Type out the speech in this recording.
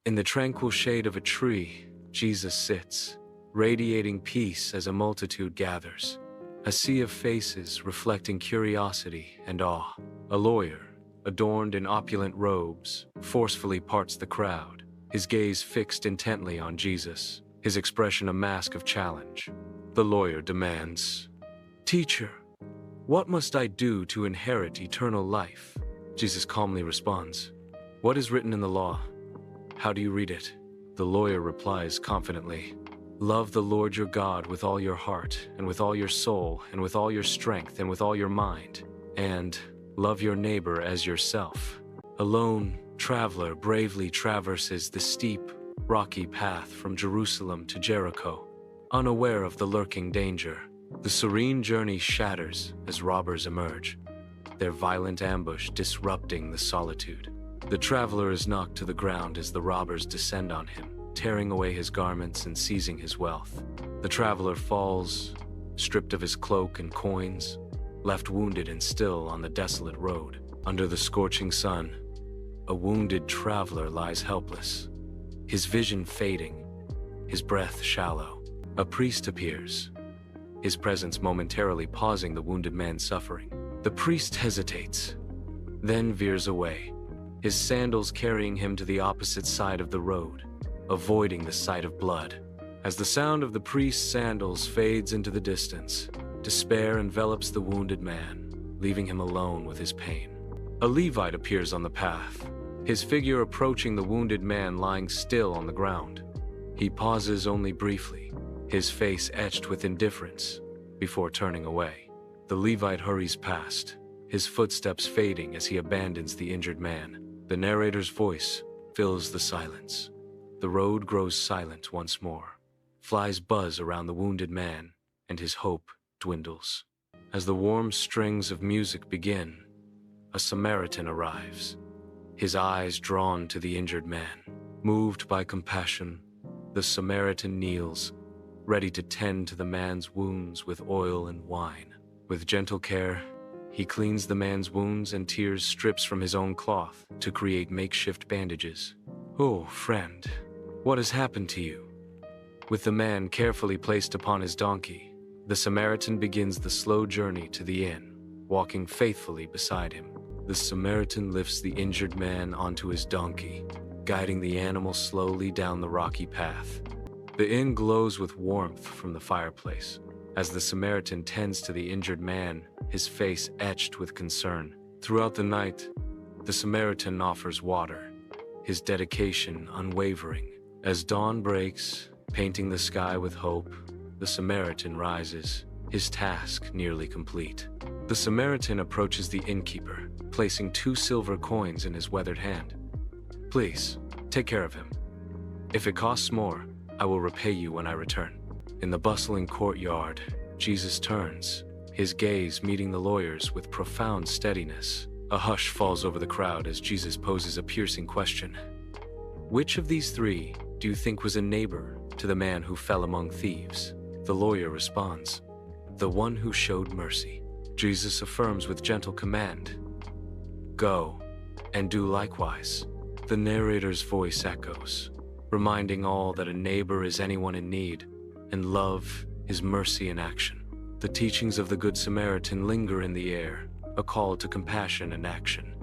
In the tranquil shade of a tree, Jesus sits, radiating peace as a multitude gathers. A sea of faces reflecting curiosity and awe. A lawyer, adorned in opulent robes, forcefully parts the crowd, his gaze fixed intently on Jesus, his expression a mask of challenge. The lawyer demands, "Teacher, what must I do to inherit eternal life?" Jesus calmly responds, "What is written in the law? How do you read it?" The lawyer replies confidently, "Love the Lord your God with all your heart, and with all your soul, and with all your strength, and with all your mind, and love your neighbor as yourself." A lone traveler bravely traverses the steep, rocky path from Jerusalem to Jericho, unaware of the lurking danger. The serene journey shatters as robbers emerge, their violent ambush disrupting the solitude. The traveler is knocked to the ground as the robbers descend on him, tearing away his garments and seizing his wealth. The traveler falls, stripped of his cloak and coins, left wounded and still on the desolate road. Under the scorching sun, a wounded traveler lies helpless, his vision fading, his breath shallow. A priest appears, his presence momentarily pausing the wounded man's suffering. The priest hesitates, then veers away, his sandals carrying him to the opposite side of the road, avoiding the sight of blood. As the sound of the priest's sandals fades into the distance, despair envelops the wounded man, leaving him alone with his pain. A Levite appears on the path, his figure approaching the wounded man lying still on the ground. He pauses only briefly, his face etched with indifference, before turning away. The Levite hurries past, his footsteps fading as he abandons the injured man. The narrator's voice fills the silence. The road grows silent once more. Flies buzz around the wounded man, and his hope dwindles. As the warm strings of music begin, a Samaritan arrives, his eyes drawn to the injured man. Moved by compassion, the Samaritan kneels, ready to tend to the man's wounds with oil and wine. With gentle care, he cleans the man's wounds and tears strips from his own cloth to create makeshift bandages. "Oh, friend, what has happened to you?" With the man carefully placed upon his donkey, the Samaritan begins the slow journey to the inn, walking faithfully beside him. The Samaritan lifts the injured man onto his donkey, guiding the animal slowly down the rocky path. The inn glows with warmth from the fireplace. As the Samaritan tends to the injured man, his face etched with concern. Throughout the night, the Samaritan offers water, his dedication unwavering. As dawn breaks, painting the sky with hope, the Samaritan rises, his task nearly complete. The Samaritan approaches the innkeeper, placing 2 silver coins in his weathered hand. "Please, take care of him. If it costs more, I will repay you when I return." In the bustling courtyard, Jesus turns, his gaze meeting the lawyer's with profound steadiness. A hush falls over the crowd as Jesus poses a piercing question. "Which of these 3 do you think was a neighbor to the man who fell among thieves?" The lawyer responds, "The one who showed mercy." Jesus affirms with gentle command, "Go and do likewise." The narrator's voice echoes, reminding all that a neighbor is anyone in need, and love is mercy in action. The teachings of the Good Samaritan linger in the air, a call to compassion and action.